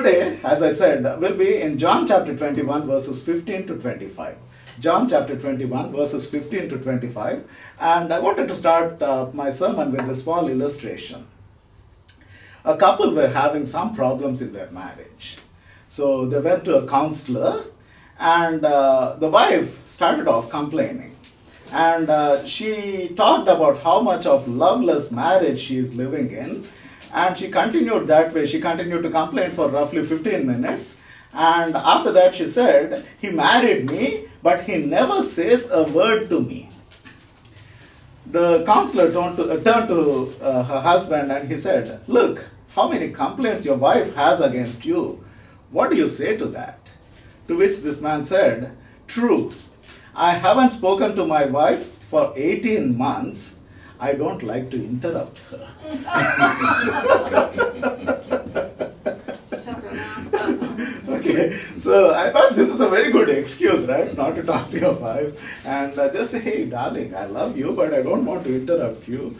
today, as I said, we'll be in John chapter 21, verses 15 to 25. John chapter 21, verses 15 to 25. And I wanted to start my sermon with a small illustration. A couple were having some problems in their marriage. So they went to a counselor, and the wife started off complaining. And she talked about how much of loveless marriage she is living in. And she continued that way. She continued to complain for roughly 15 minutes. And after that she said, he married me, but he never says a word to me. The counselor turned to her husband and he said, look, how many complaints your wife has against you. What do you say to that? To which this man said, true, I haven't spoken to my wife for 18 months. I don't like to interrupt her. Okay, so I thought this is a very good excuse, right? Not to talk to your wife and just say, hey, darling, I love you, but I don't want to interrupt you.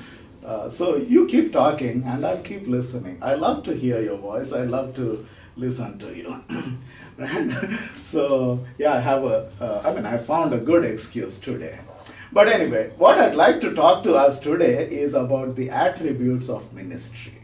So you keep talking and I'll keep listening. I love to hear your voice. I love to listen to you. Right? So yeah, I found a good excuse today. But anyway, what I'd like to talk to us today is about the attributes of ministry.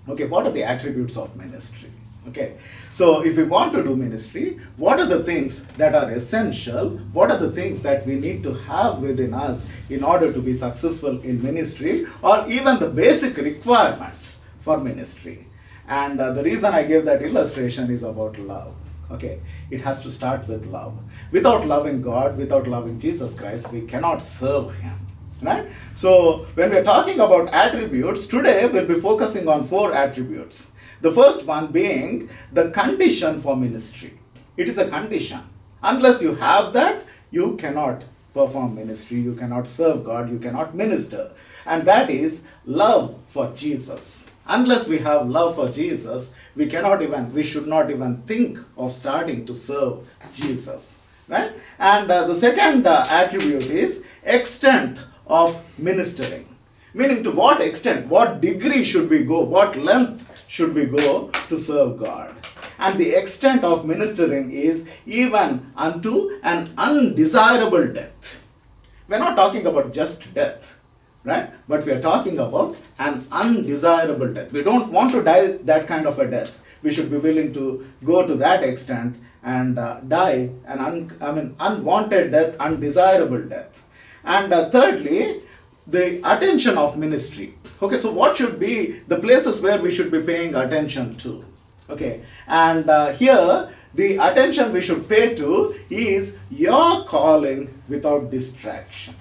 Okay, what are the attributes of ministry? Okay, so if we want to do ministry, what are the things that are essential? What are the things that we need to have within us in order to be successful in ministry, or even the basic requirements for ministry? And the reason I gave that illustration is about love. Okay, it has to start with love. Without loving God, without loving Jesus Christ, we cannot serve Him. Right? So when we're talking about attributes, today we'll be focusing on 4 attributes. The first one being the condition for ministry. It is a condition. Unless you have that, you cannot perform ministry, you cannot serve God, you cannot minister. And that is love for Jesus. Unless we have love for Jesus, we should not even think of starting to serve Jesus. Right? And the second attribute is extent of ministering. Meaning, to what extent, what degree should we go, what length should we go to serve God? And the extent of ministering is even unto an undesirable death. We're not talking about just death, right? But we are talking about an undesirable death. We don't want to die that kind of a death. We should be willing to go to that extent and die an unwanted death, undesirable death. And thirdly, the attention of ministry. Okay, so what should be the places where we should be paying attention to? Okay, and here the attention we should pay to is your calling without distraction.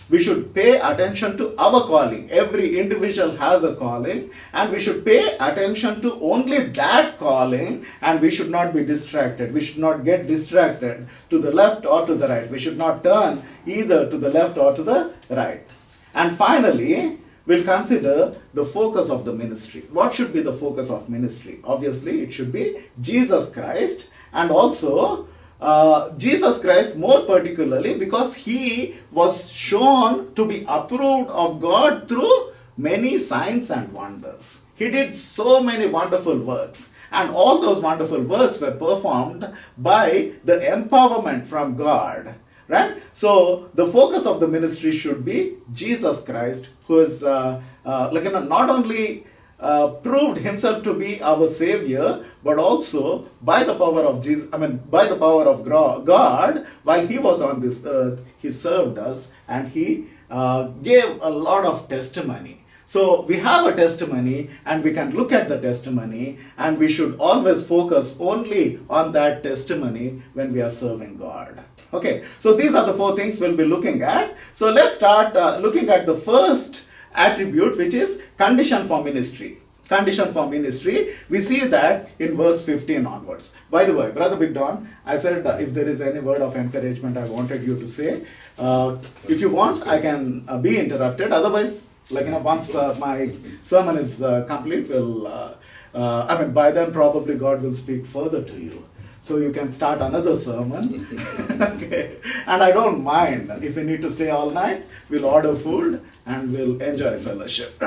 We should pay attention to our calling. Every individual has a calling, and we should pay attention to only that calling, and we should not be distracted. We should not get distracted to the left or to the right. We should not turn either to the left or to the right. And finally, we'll consider the focus of the ministry. What should be the focus of ministry? Obviously, it should be Jesus Christ, and also Jesus Christ more particularly because He was shown to be approved of God through many signs and wonders. He did so many wonderful works, and all those wonderful works were performed by the empowerment from God. Right? So the focus of the ministry should be Jesus Christ, who is not only proved Himself to be our Savior, but also by the power of by the power of God, while He was on this earth, He served us and He gave a lot of testimony. So we have a testimony and we can look at the testimony, and we should always focus only on that testimony when we are serving God. Okay, so these are the 4 things we'll be looking at. So let's start looking at the first attribute, which is condition for ministry. Condition for ministry, we see that in verse 15 onwards. By the way, Brother Big Don, I said if there is any word of encouragement I wanted you to say. If you want, I can be interrupted. Otherwise, once my sermon is complete, by then probably God will speak further to you. so you can start another sermon. Okay. And I don't mind. If we need to stay all night, we'll order food and we'll enjoy fellowship.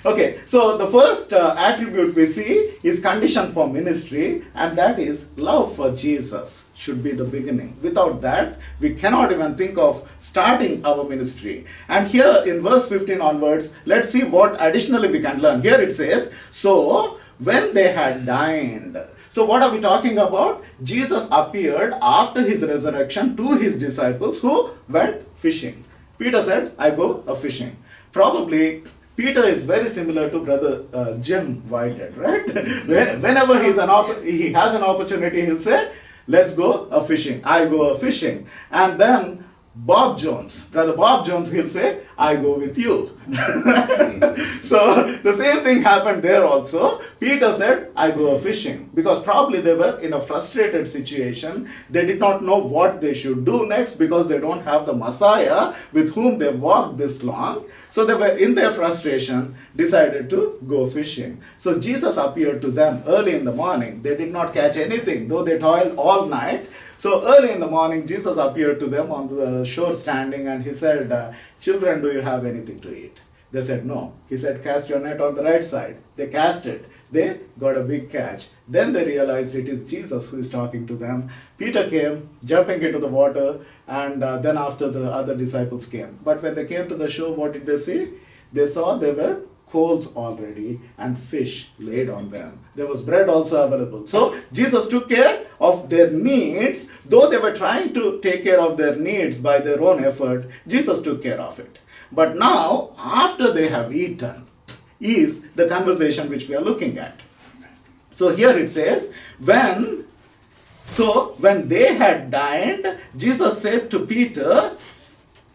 Okay, so the first attribute we see is condition for ministry, and that is love for Jesus should be the beginning. Without that, we cannot even think of starting our ministry. And here in verse 15 onwards, let's see what additionally we can learn. Here it says, so when they had dined. So what are we talking about? Jesus appeared after his resurrection to his disciples who went fishing. Peter said, I go a fishing. Probably Peter is very similar to brother Jim Whitehead, right? Whenever he has an opportunity, he'll say, let's go a fishing. I go a fishing. And then brother Bob Jones, he'll say, I go with you. So the same thing happened there also. Peter said, I go a fishing. Because probably they were in a frustrated situation. They did not know what they should do next because they don't have the Messiah with whom they walked this long. So they were in their frustration, decided to go fishing. So Jesus appeared to them early in the morning. They did not catch anything, though they toiled all night. So early in the morning, Jesus appeared to them on the shore standing, and he said, children, do you have anything to eat? They said, no. He said, cast your net on the right side. They cast it. They got a big catch. Then they realized it is Jesus who is talking to them. Peter came, jumping into the water, and then after the other disciples came. But when they came to the shore, what did they see? They saw there were coals already and fish laid on them. There was bread also available. So Jesus took care of their needs. Though they were trying to take care of their needs by their own effort, Jesus took care of it. But now, after they have eaten, is the conversation which we are looking at. So here it says, when they had dined, Jesus said to Peter,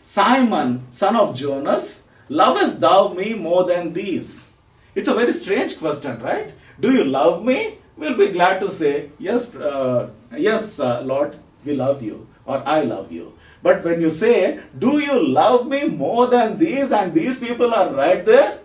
Simon, son of Jonas, lovest thou me more than these? It's a very strange question, right? Do you love me? We'll be glad to say, yes, Lord, we love you, or I love you. But when you say, do you love me more than these, and these people are right there,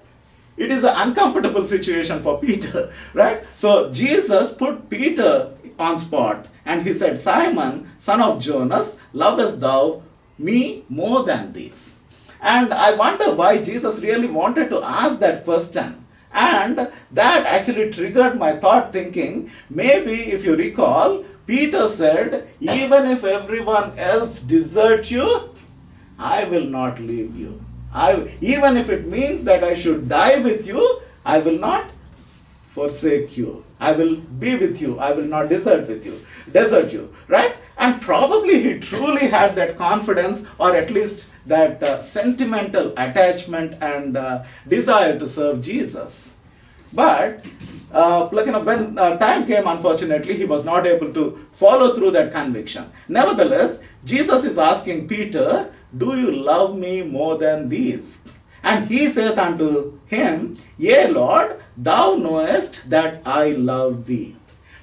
it is an uncomfortable situation for Peter, right? So Jesus put Peter on spot, and he said, Simon, son of Jonas, lovest thou me more than these? And I wonder why Jesus really wanted to ask that question. And that actually triggered my thought thinking, maybe if you recall, Peter said, even if everyone else desert you, I will not leave you. Even if it means that I should die with you, I will not forsake you. I will be with you. I will not desert you, right? And probably he truly had that confidence, or at least that sentimental attachment and desire to serve Jesus. But when time came, unfortunately, he was not able to follow through that conviction. Nevertheless, Jesus is asking Peter, do you love me more than these? And he saith unto him, Yea, Lord, thou knowest that I love thee.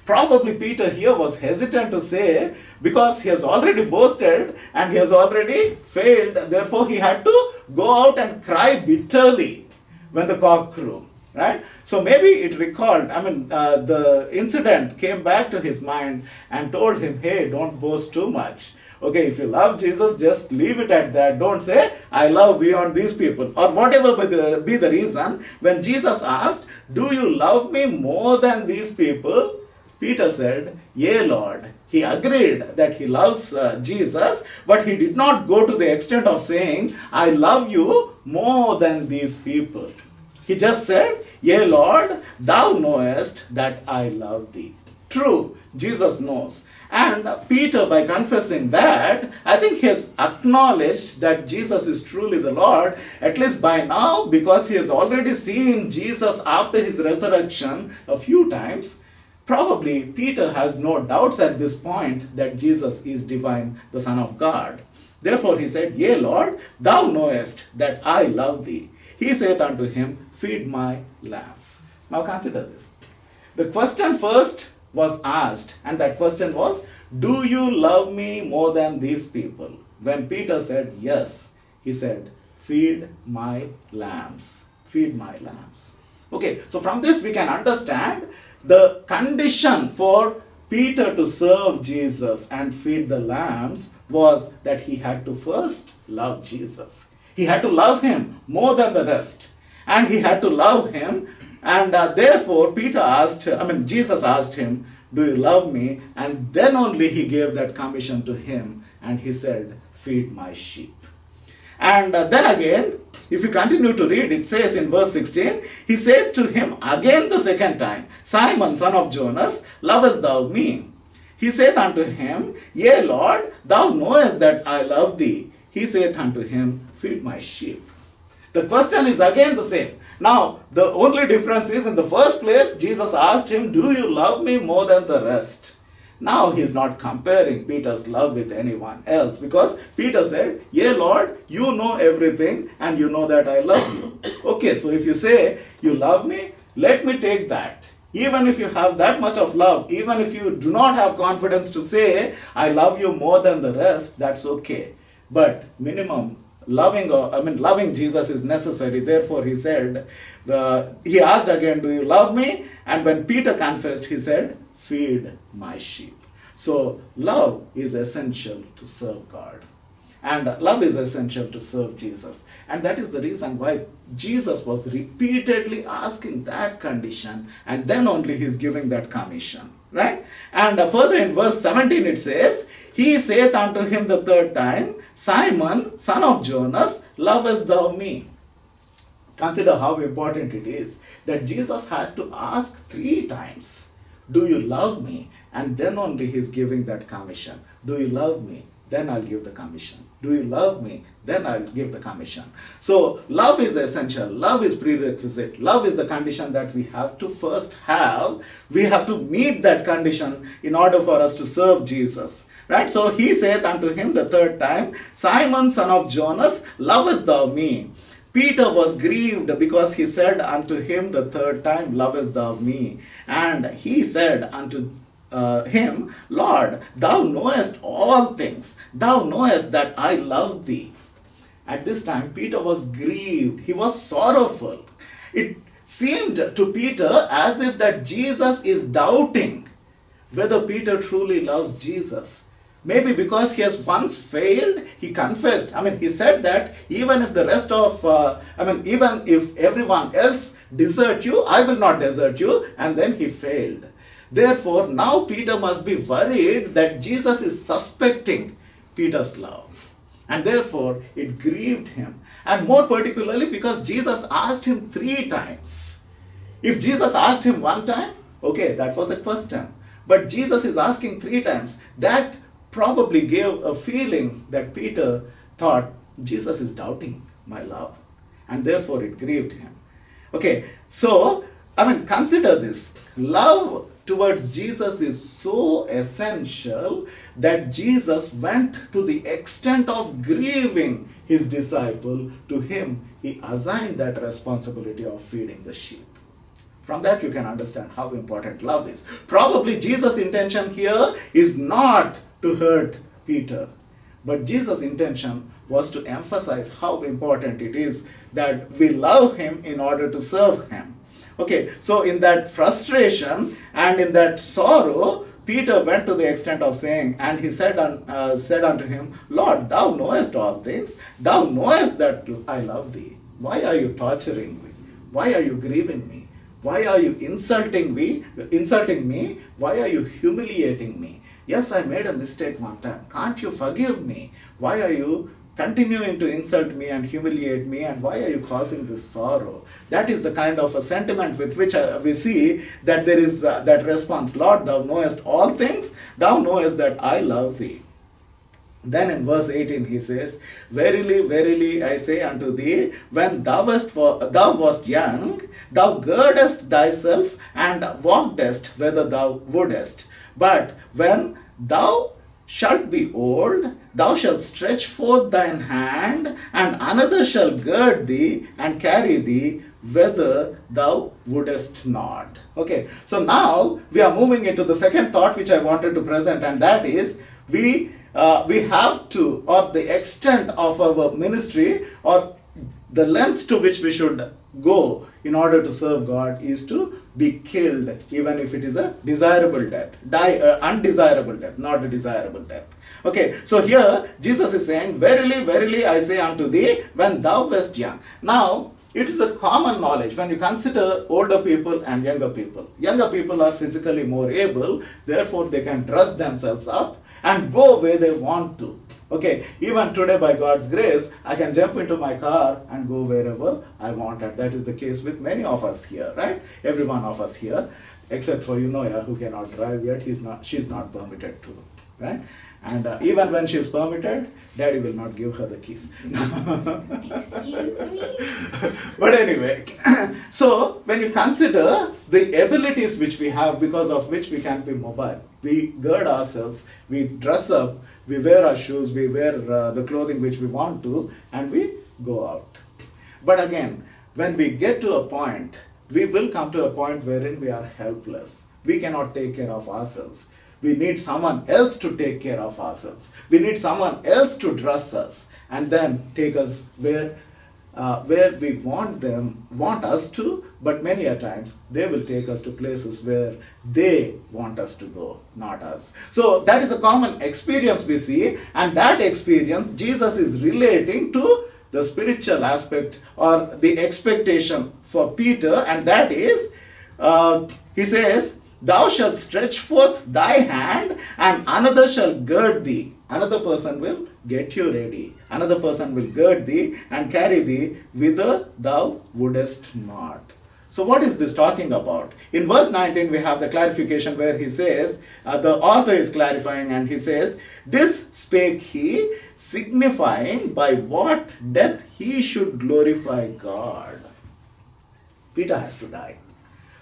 Probably Peter here was hesitant to say, because he has already boasted and he has already failed. Therefore, he had to go out and cry bitterly when the cock crew. Right? So maybe it recalled, the incident came back to his mind and told him, hey, don't boast too much. Okay, if you love Jesus, just leave it at that. Don't say, I love beyond these people. Or whatever be the reason, when Jesus asked, do you love me more than these people? Peter said, Yea, Lord. He agreed that he loves Jesus, but he did not go to the extent of saying, I love you more than these people. He just said, Yea, Lord, thou knowest that I love thee. True, Jesus knows. And Peter, by confessing that, I think he has acknowledged that Jesus is truly the Lord, at least by now, because he has already seen Jesus after his resurrection a few times. Probably Peter has no doubts at this point that Jesus is divine, the Son of God. Therefore he said, Yea, Lord, thou knowest that I love thee. He saith unto him, Feed my lambs. Now consider this. The question first was asked, and that question was, do you love me more than these people? When Peter said yes, he said, feed my lambs. Feed my lambs. Okay, so from this we can understand the condition for Peter to serve Jesus and feed the lambs was that he had to first love Jesus. He had to love him more than the rest. And he had to love him. And therefore, Jesus asked him, do you love me? And then only he gave that commission to him. And he said, feed my sheep. And then again, if you continue to read, it says in verse 16, he said to him again the second time, Simon, son of Jonas, lovest thou me? He saith unto him, Yea, Lord, thou knowest that I love thee. He saith unto him, feed my sheep. The question is again the same. Now, the only difference is in the first place, Jesus asked him, do you love me more than the rest? Now he's not comparing Peter's love with anyone else, because Peter said, Yea, Lord, you know everything and you know that I love you. Okay, so if you say you love me, let me take that. Even if you have that much of love, even if you do not have confidence to say, I love you more than the rest, that's okay. But minimum, loving Jesus is necessary. Therefore, he said, he asked again, do you love me? And when Peter confessed, he said, feed my sheep. So love is essential to serve God. And love is essential to serve Jesus. And that is the reason why Jesus was repeatedly asking that condition, and then only he's giving that commission. Right? And further in verse 17 it says, He saith unto him the third time, Simon, son of Jonas, lovest thou me? Consider how important it is that Jesus had to ask 3 times, do you love me? And then only he's giving that commission. Do you love me? Then I'll give the commission. Do you love me? Then I'll give the commission. So love is essential. Love is prerequisite. Love is the condition that we have to first have. We have to meet that condition in order for us to serve Jesus. Right? So he saith unto him the third time, Simon, son of Jonas, lovest thou me? Peter was grieved because he said unto him the third time, lovest thou me? And he said unto him, Lord, thou knowest all things. Thou knowest that I love thee. At this time, Peter was grieved. He was sorrowful. It seemed to Peter as if that Jesus is doubting whether Peter truly loves Jesus. Maybe because he has once failed, he confessed. He said that even if the rest of, even if everyone else desert you, I will not desert you. And then he failed. Therefore, now Peter must be worried that Jesus is suspecting Peter's love. And therefore, it grieved him. And more particularly because Jesus asked him 3 times. If Jesus asked him 1 time, okay, that was a question. But Jesus is asking 3 times. That probably gave a feeling that Peter thought, Jesus is doubting my love. And therefore, it grieved him. Okay, so, consider this. Love towards Jesus is so essential that Jesus went to the extent of grieving his disciple. To him, he assigned that responsibility of feeding the sheep. From that you can understand how important love is. Probably Jesus' intention here is not to hurt Peter, but Jesus' intention was to emphasize how important it is that we love him in order to serve him. Okay, so in that frustration and in that sorrow, Peter went to the extent of saying, and he said unto him, Lord, thou knowest all things. Thou knowest that I love thee. Why are you torturing me? Why are you grieving me? Why are you insulting me? Why are you humiliating me? Yes, I made a mistake one time. Can't you forgive me? Why are you continuing to insult me and humiliate me, and why are you causing this sorrow? That is the kind of a sentiment with which we see that there is that response, Lord, thou knowest all things, thou knowest that I love thee. Then in verse 18 he says, Verily, verily, I say unto thee, when thou wast young, thou girdest thyself and walkedest whither thou wouldest. But when thou shalt be old, thou shalt stretch forth thine hand, and another shall gird thee and carry thee whither thou wouldest not. Okay, so now we are moving into the second thought which I wanted to present, and that is we have to, or the extent of our ministry, or the lengths to which we should go in order to serve God, is to be killed, even if it is a desirable death. Undesirable death, not a desirable death. Okay, so here Jesus is saying, verily, verily, I say unto thee, when thou wast young. Now, it is a common knowledge when you consider older people and younger people. Younger people are physically more able, therefore they can dress themselves up and go where they want to. Okay, even today by God's grace, I can jump into my car and go wherever I want. And that is the case with many of us here, right? Every one of us here, except for Eunoia, who cannot drive yet. She's not permitted to, right? And even when she is permitted, Daddy will not give her the keys. Excuse me? But anyway, so when you consider the abilities which we have, because of which we can be mobile, we gird ourselves, we dress up, we wear our shoes, we wear the clothing which we want to, and we go out. But again, when we get to a point, we will come to a point wherein we are helpless. We cannot take care of ourselves. We need someone else to take care of ourselves. We need someone else to dress us and then take us where we want us to, but many a times they will take us to places where they want us to go, not us. So that is a common experience we see, and that experience Jesus is relating to the spiritual aspect or the expectation for Peter, and that is, he says, thou shalt stretch forth thy hand, and another shall gird thee. Another person will get you ready. Another person will gird thee and carry thee whither thou wouldest not. So what is this talking about? In verse 19 we have the clarification where he says, the author is clarifying and he says, this spake he, signifying by what death he should glorify God. Peter has to die.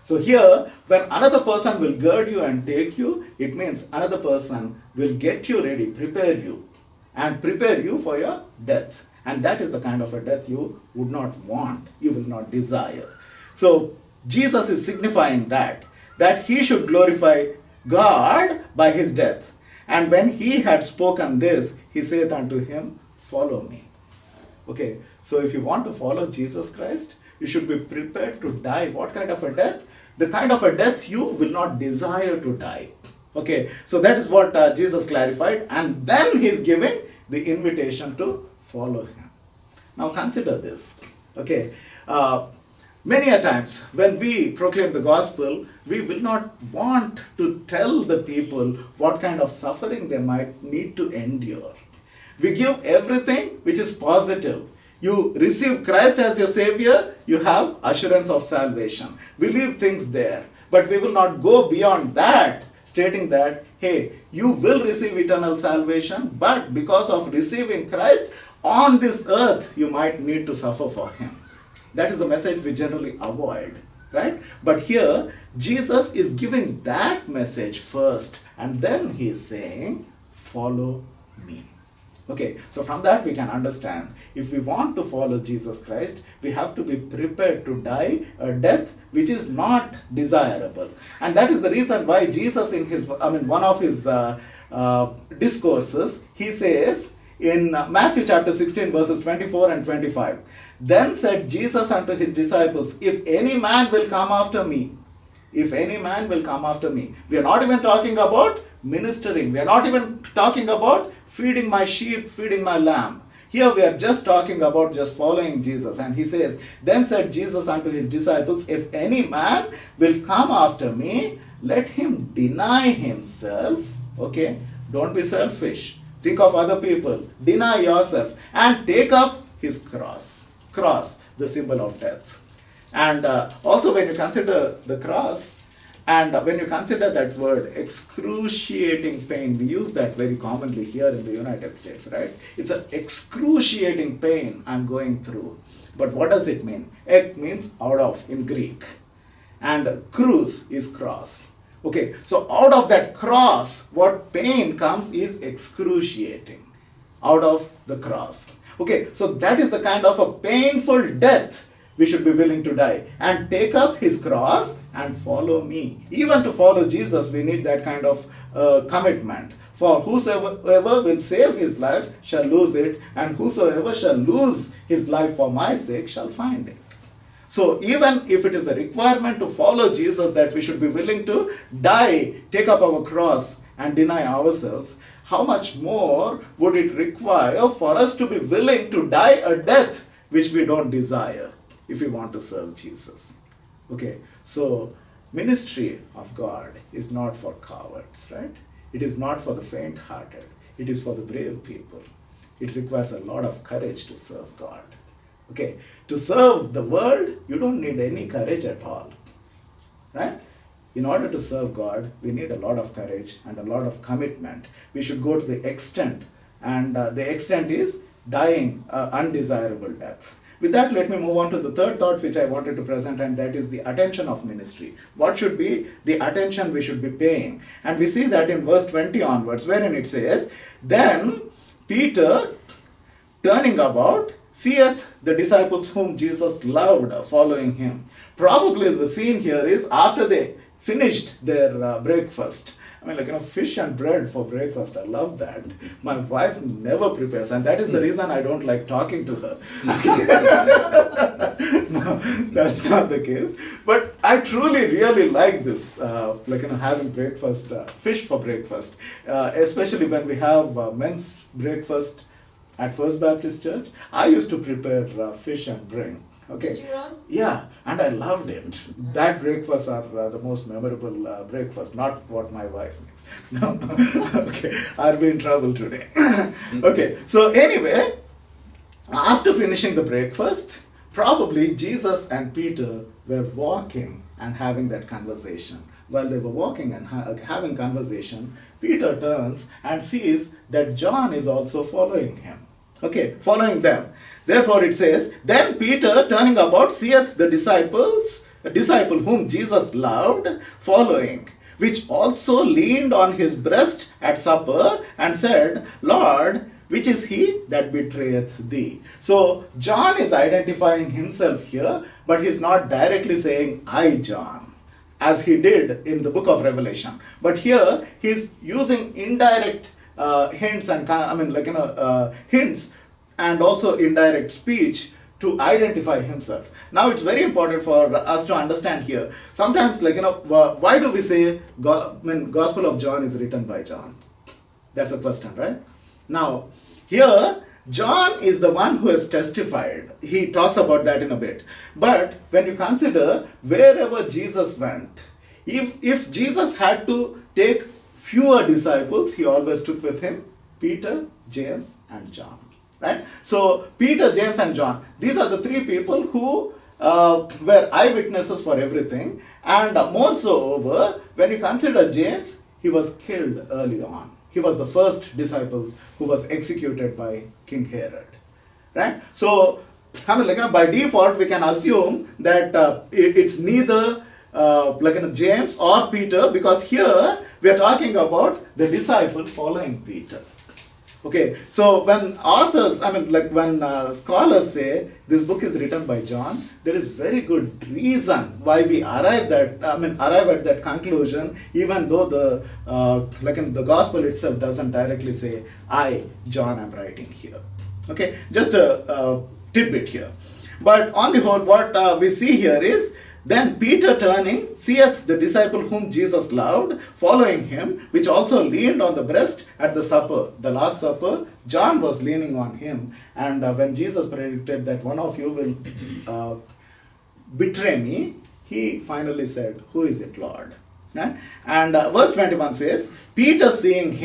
So here, when another person will gird you and take you, it means another person will get you ready, prepare you, and prepare you for your death. And that is the kind of a death you would not want, you will not desire. So Jesus is signifying that he should glorify God by his death. And when he had spoken this, he saith unto him, follow me. Okay, so if you want to follow Jesus Christ, you should be prepared to die. What kind of a death? The kind of a death you will not desire to die. Okay, so that is what Jesus clarified, and then he is giving the invitation to follow him. Now consider this. Okay, many a times when we proclaim the gospel, we will not want to tell the people what kind of suffering they might need to endure. We give everything which is positive. You receive Christ as your Savior, you have assurance of salvation. We leave things there. But we will not go beyond that, stating that, hey, you will receive eternal salvation, but because of receiving Christ on this earth, you might need to suffer for Him. That is the message we generally avoid, right? But here, Jesus is giving that message first, and then He is saying, follow me. Okay, so from that we can understand, if we want to follow Jesus Christ, we have to be prepared to die a death which is not desirable. And that is the reason why Jesus in one of his discourses, he says in Matthew chapter 16 verses 24 and 25, then said Jesus unto his disciples, if any man will come after me, if any man will come after me. We are not even talking about ministering. We are not even talking about feeding my sheep, feeding my lamb. Here we are just talking about just following Jesus. And he says, then said Jesus unto his disciples, if any man will come after me, let him deny himself. Okay, don't be selfish. Think of other people. Deny yourself and take up his cross. Cross, the symbol of death. And also when you consider the cross, and when you consider that word excruciating pain, we use that very commonly here in the United States, right? It's an excruciating pain I'm going through. But what does it mean? Ek means out of in Greek. And crus is cross. Okay, so out of that cross, what pain comes is excruciating. Out of the cross. Okay, so that is the kind of a painful death we should be willing to die and take up his cross and follow me. Even to follow Jesus, we need that kind of commitment. For whosoever will save his life shall lose it, and whosoever shall lose his life for my sake shall find it. So even if it is a requirement to follow Jesus that we should be willing to die, take up our cross and deny ourselves, how much more would it require for us to be willing to die a death which we don't desire if we want to serve Jesus? Okay, so ministry of God is not for cowards, right? It is not for the faint-hearted. It is for the brave people. It requires a lot of courage to serve God. Okay, to serve the world, you don't need any courage at all, right? In order to serve God, we need a lot of courage and a lot of commitment. We should go to the extent, and the extent is dying undesirable death. With that, let me move on to the third thought which I wanted to present, and that is the attention of ministry. What should be the attention we should be paying? And we see that in verse 20 onwards, wherein it says, "Then Peter, turning about, seeth the disciples whom Jesus loved following him." Probably the scene here is after they finished their breakfast. I mean, fish and bread for breakfast. I love that. My wife never prepares, and that is the reason I don't like talking to her. No, that's not the case. But I truly, really like this, having breakfast, fish for breakfast, especially when we have men's breakfast at First Baptist Church. I used to prepare fish and bring. Okay. Did you run? Yeah, and I loved it. That breakfasts are the most memorable breakfast, not what my wife makes. No, okay, I'll be in trouble today. Okay, so anyway, after finishing the breakfast, probably Jesus and Peter were walking and having that conversation. While they were walking and having conversation, Peter turns and sees that John is also following him. Okay, following them. Therefore it says, "Then Peter, turning about, seeth the disciple whom Jesus loved, following, which also leaned on his breast at supper, and said, Lord, which is he that betrayeth thee?" So John is identifying himself here, but he's not directly saying, "I, John," as he did in the book of Revelation. But here he's using indirect hints and hints and also indirect speech to identify himself. Now it's very important for us to understand here. Sometimes, why do we say Gospel of John is written by John? That's a question, right? Now, here John is the one who has testified. He talks about that in a bit. But when you consider wherever Jesus went, if Jesus had to take fewer disciples, he always took with him Peter, James, and John. Right? So Peter, James, and John, these are the three people who were eyewitnesses for everything. And more so over, when you consider James, he was killed early on. He was the first disciple who was executed by King Herod. Right? So, by default, we can assume that it's neither James or Peter, because here we are talking about the disciple following Peter. Okay, so when authors, when scholars say this book is written by John, there is very good reason why we arrive at that conclusion, even though the gospel itself doesn't directly say, "I, John, am writing here." Okay, just a tidbit here. But on the whole, what we see here is, "Then Peter turning, seeth the disciple whom Jesus loved, following him, which also leaned on the breast at the supper." The Last Supper, John was leaning on him. And when Jesus predicted that one of you will betray me, he finally said, "Who is it, Lord?" Right? And verse 21 says, Peter seeing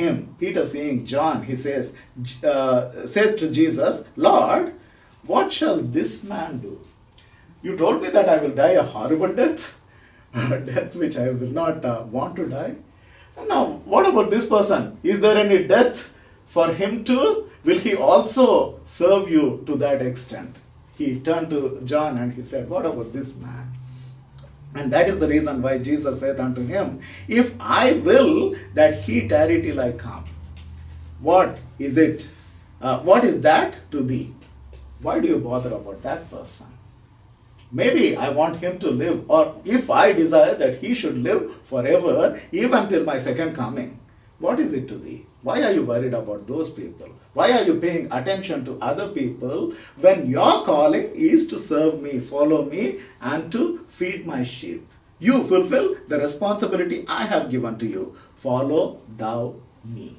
John, he said to Jesus, "Lord, what shall this man do? You told me that I will die a horrible death, a death which I will not want to die. And now, what about this person? Is there any death for him too? Will he also serve you to that extent?" He turned to John and he said, "What about this man?" And that is the reason why Jesus said unto him, "If I will that he tarry till I come, what is it? What is that to thee? Why do you bother about that person? Maybe I want him to live, or if I desire that he should live forever, even till my second coming, What is it to thee? Why are you worried about those people? Why are you paying attention to other people when your calling is to serve me, follow me, and to feed my sheep? You fulfill the responsibility I have given to you. Follow thou me.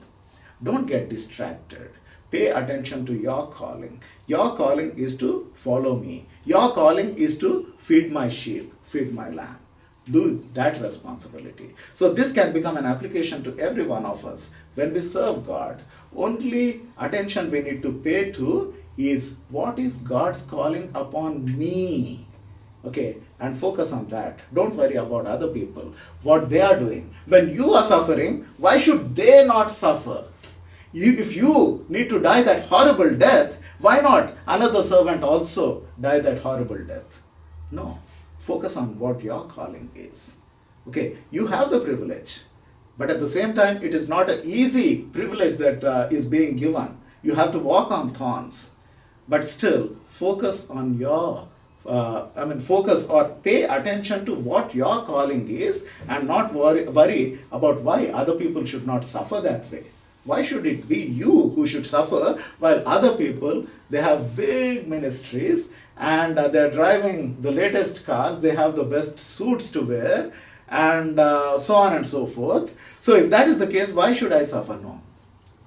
Don't get distracted. Pay attention to your calling. Your calling is to follow me. Your calling is to feed my sheep, feed my lamb. Do that responsibility. So this can become an application to every one of us. When we serve God, only attention we need to pay to is what is God's calling upon me. Okay, and focus on that. Don't worry about other people, what they are doing. When you are suffering, why should they not suffer? If you need to die that horrible death, why not another servant also die that horrible death? No. Focus on what your calling is. Okay, you have the privilege, but at the same time, it is not an easy privilege that is being given. You have to walk on thorns, but still focus on your focus or pay attention to what your calling is and not worry about why other people should not suffer that way. Why should it be you who should suffer while other people, they have big ministries and they're driving the latest cars, they have the best suits to wear and so on and so forth. So if that is the case, why should I suffer? No.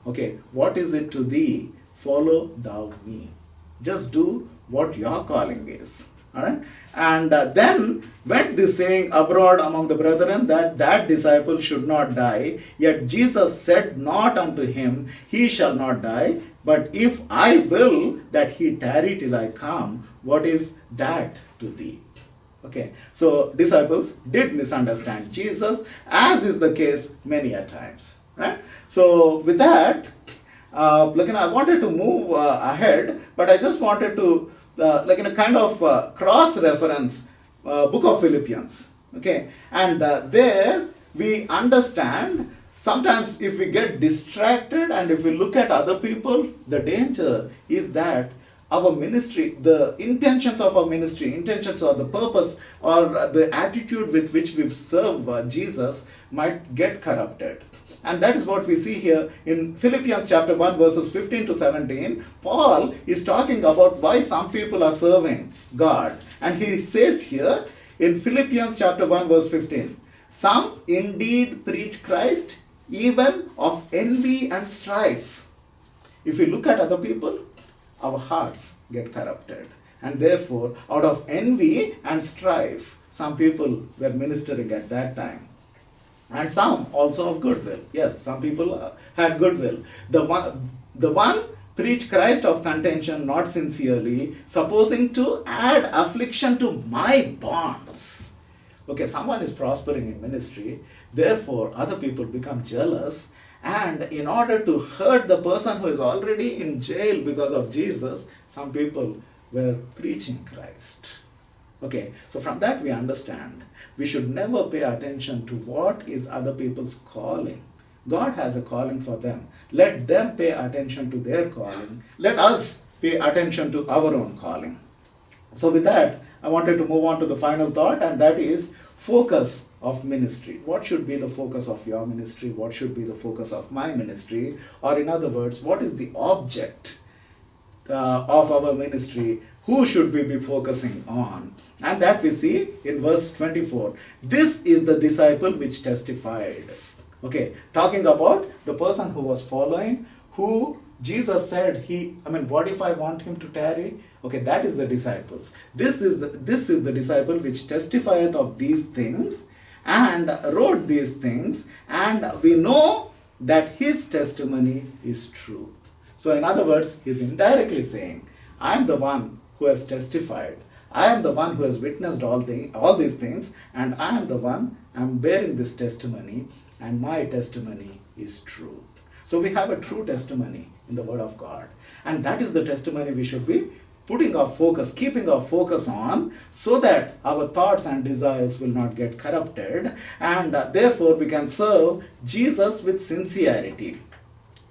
Okay, what is it to thee? Follow thou me. Just do what your calling is. Alright? And then went this saying abroad among the brethren that disciple should not die. Yet Jesus said not unto him, he shall not die. But if I will that he tarry till I come, what is that to thee? Okay, so disciples did misunderstand Jesus, as is the case many a times. Right? So with that, I wanted to move ahead, but I just wanted to cross-reference book of Philippians. Okay, and there we understand sometimes if we get distracted and if we look at other people, the danger is that our ministry, the intentions of our ministry, intentions or the purpose or the attitude with which we serve Jesus might get corrupted. And that is what we see here in Philippians chapter 1 verses 15 to 17. Paul is talking about why some people are serving God. And he says here in Philippians chapter 1 verse 15, some indeed preach Christ even of envy and strife. If we look at other people, our hearts get corrupted. And therefore, out of envy and strife, some people were ministering at that time. And some also of goodwill. Yes, some people had goodwill. The one preach Christ of contention, not sincerely, supposing to add affliction to my bonds. Okay, someone is prospering in ministry, therefore other people become jealous, and in order to hurt the person who is already in jail because of Jesus, some people were preaching Christ. Okay, so from that we understand we should never pay attention to what is other people's calling. God has a calling for them. Let them pay attention to their calling. Let us pay attention to our own calling. So with that, I wanted to move on to the final thought, and that is focus of ministry. What should be the focus of your ministry? What should be the focus of my ministry? Or in other words, what is the object of our ministry? Who should we be focusing on? And that we see in verse 24. This is the disciple which testified. Okay, talking about the person who was following, who Jesus said, what if I want him to tarry? Okay, that is the disciples. This is the disciple which testifieth of these things and wrote these things, and we know that his testimony is true. So in other words, he is indirectly saying, I am the one who has testified. I am the one who has witnessed all these things, and I am the one, I am bearing this testimony, and my testimony is true. So we have a true testimony in the Word of God, and that is the testimony we should be putting our focus, keeping our focus on, so that our thoughts and desires will not get corrupted, and therefore we can serve Jesus with sincerity.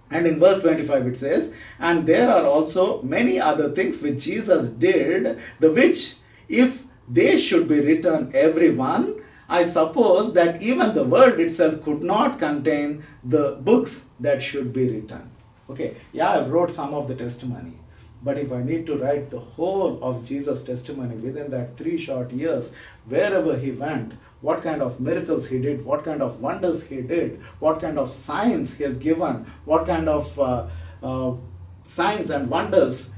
And in verse 25 it says, and there are also many other things which Jesus did, the which, if they should be written every one, I suppose that even the world itself could not contain the books that should be written. Okay, yeah, I've wrote some of the testimony, but if I need to write the whole of Jesus' testimony within that 3 short years, wherever he went, what kind of miracles he did, what kind of wonders he did, what kind of signs he has given, what kind of signs and wonders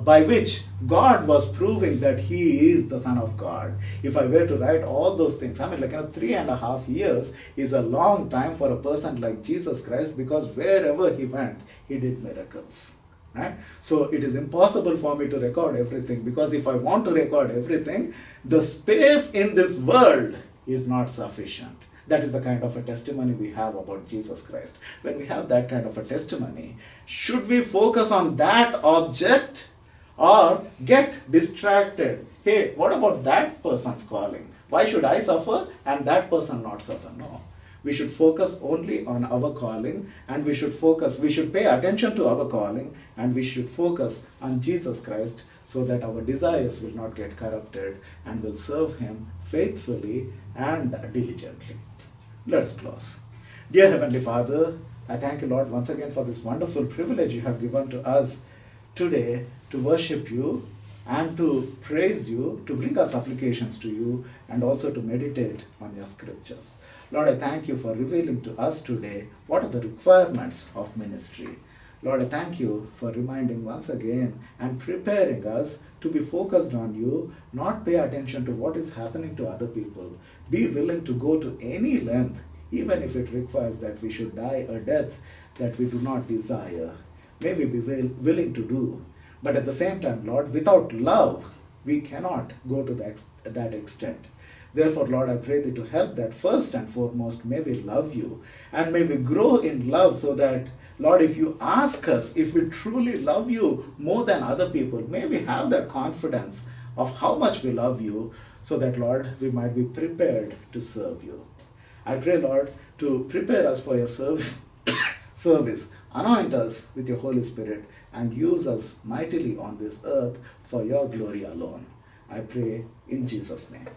by which God was proving that he is the Son of God. If I were to write all those things, I mean, 3.5 years is a long time for a person like Jesus Christ, because wherever he went, he did miracles. Right? So it is impossible for me to record everything, because if I want to record everything, the space in this world is not sufficient. That is the kind of a testimony we have about Jesus Christ. When we have that kind of a testimony, should we focus on that object or get distracted? Hey, what about that person's calling? Why should I suffer and that person not suffer? No. We should focus only on our calling, and we should pay attention to our calling, and we should focus on Jesus Christ, so that our desires will not get corrupted and will serve him faithfully and diligently. Let us close. Dear Heavenly Father, I thank you, Lord, once again for this wonderful privilege you have given to us today to worship you and to praise you, to bring our supplications to you, and also to meditate on your scriptures. Lord, I thank you for revealing to us today what are the requirements of ministry. Lord, I thank you for reminding once again and preparing us to be focused on you, not pay attention to what is happening to other people. Be willing to go to any length, even if it requires that we should die a death that we do not desire. May we be willing to do. But at the same time, Lord, without love, we cannot go to that extent. Therefore, Lord, I pray thee to help that first and foremost, may we love you, and may we grow in love, so that, Lord, if you ask us if we truly love you more than other people, may we have that confidence of how much we love you, so that, Lord, we might be prepared to serve you. I pray, Lord, to prepare us for your service. Anoint us with your Holy Spirit and use us mightily on this earth for your glory alone. I pray in Jesus' name.